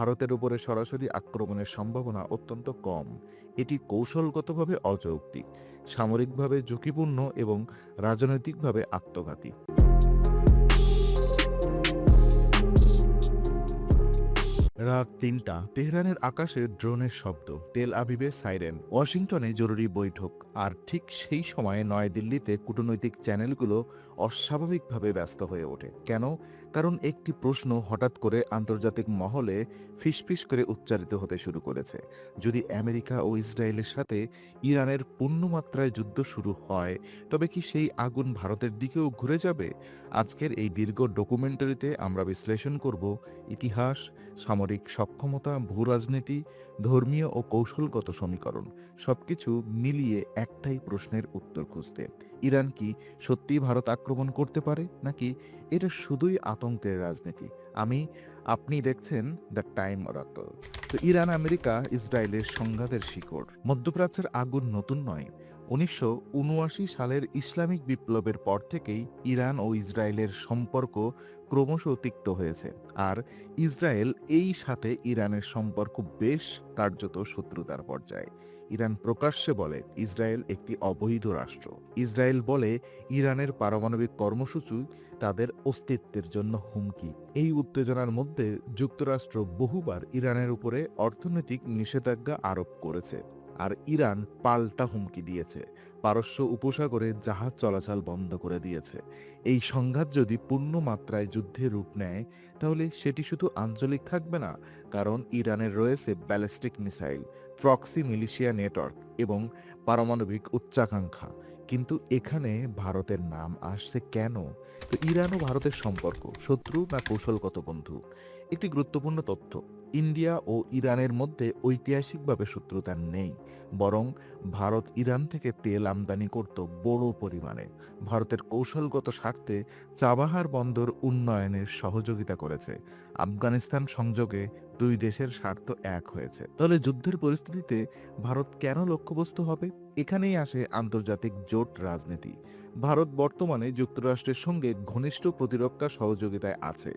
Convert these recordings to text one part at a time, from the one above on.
ভারতের উপরে সরাসরি আক্রমণের সম্ভাবনা অত্যন্ত কম। এটি কৌশলগতভাবে অযৌক্তিক, সামরিকভাবে ঝুঁকিপূর্ণ এবং রাজনৈতিকভাবে আত্মঘাতী। রাত ৩টা, তেহরানের আকাশে ড্রোনের শব্দ, তেল আবিবে সাইরেন, ওয়াশিংটনে জরুরি বৈঠক। আর ঠিক সেই সময়ে নয়াদিল্লিতে কূটনৈতিক চ্যানেলগুলো অস্বাভাবিকভাবে ব্যস্ত হয়ে ওঠে। কেন? কারণ একটি প্রশ্ন হঠাৎ করে আন্তর্জাতিক মহলে ফিসফিস করে উচ্চারিত হতে শুরু করেছে। যদি আমেরিকা ও ইসরায়েলের সাথে ইরানের পূর্ণমাত্রায় যুদ্ধ শুরু হয়, তবে কি সেই আগুন ভারতের দিকেও ঘুরে যাবে? আজকের এই দীর্ঘ ডকুমেন্টারিতে আমরা বিশ্লেষণ করব ইতিহাস, সামরিক সক্ষমতা, ভূরাজনীতি, ধর্মীয় ও কৌশলগত সমীকরণ, সবকিছু মিলিয়ে একটাই প্রশ্নের উত্তর খুঁজতে। ইরান কি সত্যিই ভারত আক্রমণ করতে পারে, নাকি এটা শুধুই আতঙ্কের রাজনীতি? আপনি দেখছেন দ্য টাইম অরাকল। তো ইরান আমেরিকা ইসরায়েলের সংঘাতের শিকড়। মধ্যপ্রাচ্যের আগুন নতুন নয়। ১৯৭৯ সালের ইসলামিক বিপ্লবের পর থেকেই ইরান ও ইসরায়েলের সম্পর্ক ক্রমশ তিক্ত হয়েছে। আর ইসরায়েল এই সাথে ইরানের সম্পর্ক বেশ কার্যত শত্রুতার পর্যায়ে। ইরান প্রকাশ্যে বলে ইসরায়েল একটি অবৈধ রাষ্ট্র। ইসরায়েল বলে ইরানের পারমাণবিক কর্মসূচি তাদের অস্তিত্বের জন্য হুমকি। এই উত্তেজনার মধ্যে যুক্তরাষ্ট্র বহুবার ইরানের উপরে অর্থনৈতিক নিষেধাজ্ঞা আরোপ করেছে। আর ইরান পাল্টা হুমকি দিয়েছে, পারস্য উপসাগরে জাহাজ চলাচল বন্ধ করে দিয়েছে। এই সংঘাত যদি পূর্ণ মাত্রায় যুদ্ধে রূপ নেয়, তাহলে সেটি শুধু আঞ্চলিক থাকবে না, কারণ ইরানের রয়েছে ballistic missile, proxy militia network এবং পারমাণবিক উচ্চাকাঙ্ক্ষা। কিন্তু এখানে ভারতের নাম আসছে কেন? তো ইরান ও ভারতের সম্পর্ক শত্রু না কৌশলগত বন্ধু? একটি গুরুত্বপূর্ণ তথ্য: ইন্ডিয়া ও ইরানের মধ্যে ঐতিহাসিকভাবে শত্রুতা নেই, বরং ভারত ইরান থেকে তেল আমদানি করত বড় পরিমাণে। ভারতের কৌশলগত স্বার্থে চাবাহার বন্দর উন্নয়নের সহযোগিতা করেছে। আফগানিস্তান সংযোগে দুই দেশের স্বার্থ এক হয়েছে। তাহলে যুদ্ধের পরিস্থিতিতে ভারত কেন লক্ষ্যবস্তু হবে? এখানেই আসে আন্তর্জাতিক জোট রাজনীতি। ভারত বর্তমানে যুক্তরাষ্ট্রের সঙ্গে ঘনিষ্ঠ প্রতিরক্ষা সহযোগিতায় আছে।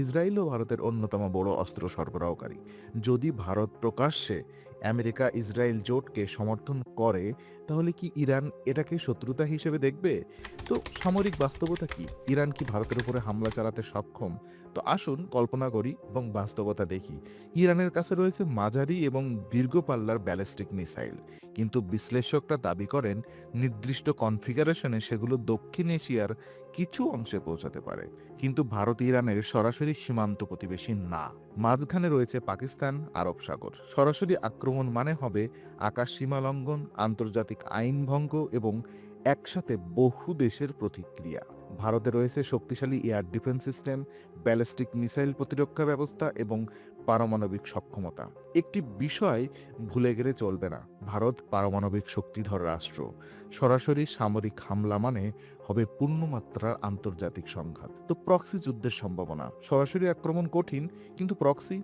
ইসরায়েলও ভারতের অন্যতম বড় অস্ত্র সরবরাহকারী। যদি ভারত প্রকাশ্যে আমেরিকা ইসরায়েল জোটকে সমর্থন করে, তাহলে কি ইরান এটাকে শত্রুতা হিসেবে দেখবে? তো সামরিক বাস্তবতা কি? ইরান কি ভারতের উপরে হামলা চালাতে সক্ষম? তো আসুন কল্পনা করি এবং বাস্তবতা দেখি। ইরানের কাছে রয়েছে মাঝারি এবং দীর্ঘ পাল্লার ব্যালিস্টিক মিসাইল, কিন্তু বিশ্লেষকরা দাবি করেন নির্দিষ্ট কনফিগারেশনে সেগুলো দক্ষিণ এশিয়ার কিছু অংশে পৌঁছাতে পারে। কিন্তু ভারত ইরানের সরাসরি সীমান্ত প্রতিবেশী না। মাঝখানে রয়েছে পাকিস্তান, আরব সাগর। সরাসরি আক্রমণ মানে হবে আকাশ সীমা লঙ্ঘন, আন্তর্জাতিক আইন ভঙ্গ এবং একসাথে বহু দেশের প্রতিক্রিয়া। ভারতে রয়েছে শক্তিশালী air defence system, ballistic missile প্রতিরক্ষা ব্যবস্থা এবং পারমাণবিক সক্ষমতা। একটি বিষয় ভুলে গেলে চলবে না: ভারত পারমাণবিক শক্তিধর রাষ্ট্র। সরাসরি সামরিক হামলা মানে হবে পূর্ণমাত্রার আন্তর্জাতিক সংঘাত। তো প্রক্সি যুদ্ধের সম্ভাবনা: সরাসরি আক্রমণ কঠিন, কিন্তু প্রক্সি?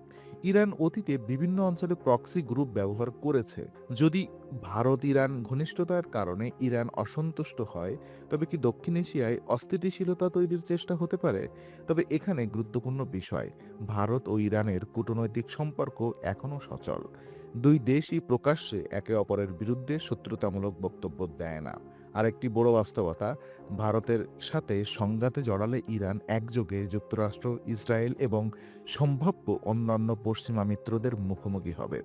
ইরান অতীতে বিভিন্ন অঞ্চলে প্রক্সি গ্রুপ ব্যবহার করেছে। যদি ভারত ইরান ঘনিষ্ঠতার কারণে ইরান অসন্তুষ্ট হয়, তবে কি দক্ষিণ এশিয়ায় অস্থিতিশীলতা তৈরির চেষ্টা হতে পারে? তবে এখানে গুরুত্বপূর্ণ বিষয়, ভারত ও ইরানের কূটনৈতিক সম্পর্ক এখনও সচল। দুই দেশই প্রকাশ্যে একে অপরের বিরুদ্ধে শত্রুতামূলক বক্তব্য দেয় না। আরেকটি বড় বাস্তবতা, ভারতের সাথে সংঘাতে জড়ালে ইরান একযোগে যুক্তরাষ্ট্র, ইসরায়েল এবং সম্ভাব্য অন্যান্য পশ্চিমা মিত্রদের মুখোমুখি হবে,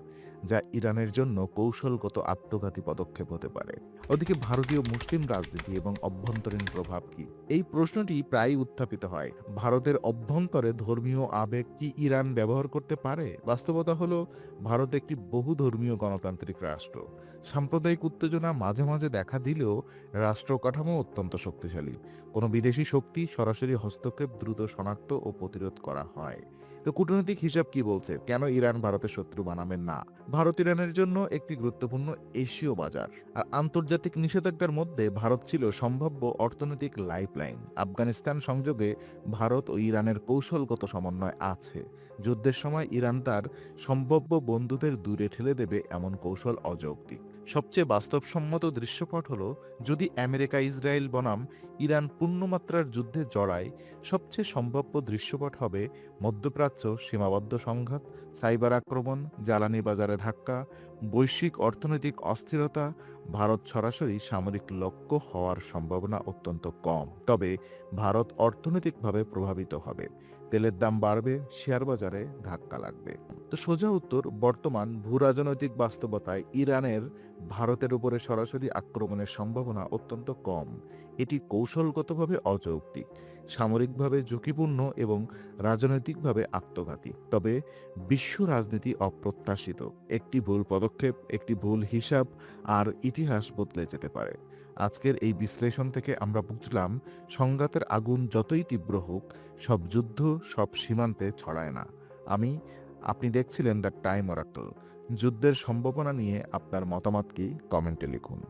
যা ইরানের জন্য কৌশলগত আত্মঘাতী পদক্ষেপ হতে পারে। ওদিকে ভারতীয় মুসলিম রাজনীতি এবং অভ্যন্তরীণ প্রভাব কি? এই প্রশ্নটি প্রায়ই উত্থাপিত হয়। ভারতের অভ্যন্তরে ধর্মীয় আবেগ কি ইরান ব্যবহার করতে পারে? বাস্তবতা হলো, ভারত একটি বহুধর্মীয় গণতান্ত্রিক রাষ্ট্র। সাম্প্রদায়িক উত্তেজনা মাঝে মাঝে দেখা দিলেও রাষ্ট্র কাঠামো অত্যন্ত শক্তিশালী। কোনো বিদেশি শক্তি সরাসরি হস্তক্ষেপ দ্রুত শনাক্ত ও প্রতিরোধ করা হয়। তো কূটনৈতিক হিসাব কি বলছে? কেন ইরান ভারতের শত্রু বানাবে না? ভারত ইরানের জন্য একটি গুরুত্বপূর্ণ এশীয় বাজার। আর আন্তর্জাতিক নিষেধাজ্ঞার মধ্যে ভারত ছিল সম্ভাব্য অর্থনৈতিক লাইফলাইন। আফগানিস্তান সংযোগে ভারত ও ইরানের কৌশলগত সমন্বয় আছে। যুদ্ধের সময় ইরান তার সম্ভাব্য বন্ধুদের দূরে ঠেলে দেবে এমন কৌশল অযৌক্তিক। সবচেয়ে বাস্তবসম্মত দৃশ্যপট হলো, যদি আমেরিকা ইসরায়েল বনাম ইরান পূর্ণমাত্রার যুদ্ধে জড়ায়, সবচেয়ে সম্ভাব্য দৃশ্যপট হবে মধ্যপ্রাচ্য সীমাবদ্ধ সংঘাত, সাইবার আক্রমণ, জ্বালানি বাজারে ধাক্কা, বৈশ্বিক অর্থনৈতিক অস্থিরতা। ভারত সরাসরি সামরিক লক্ষ্য হওয়ার সম্ভাবনা অত্যন্ত কম, তবে ভারত অর্থনৈতিকভাবে প্রভাবিত হবে। তেলের দাম বাড়বে, শেয়ার বাজারে ধাক্কা লাগবে। তো সোজা উত্তর, বর্তমান ভূরাজনৈতিক বাস্তবতায় ইরানের ভারতের উপরে সরাসরি আক্রমণের সম্ভাবনা অত্যন্ত কম। এটি কৌশলগতভাবে অযৌক্তিক, সামরিকভাবে ঝুঁকিপূর্ণ এবং রাজনৈতিকভাবে আত্মঘাতী। তবে বিশ্ব রাজনীতি অপ্রত্যাশিত, একটি ভুল পদক্ষেপ, একটি ভুল হিসাব, আর ইতিহাস বদলে যেতে পারে। আজকের এই বিশ্লেষণ থেকে আমরা বুঝলাম, সংঘাতের আগুন যতই তীব্র হোক, সব যুদ্ধ সব সীমান্তে ছড়ায় না। আপনি দেখছিলেন দ্য টাইম অরাকল। যুদ্ধের সম্ভাবনা নিয়ে আপনার মতামত কি, কমেন্টে লিখুন।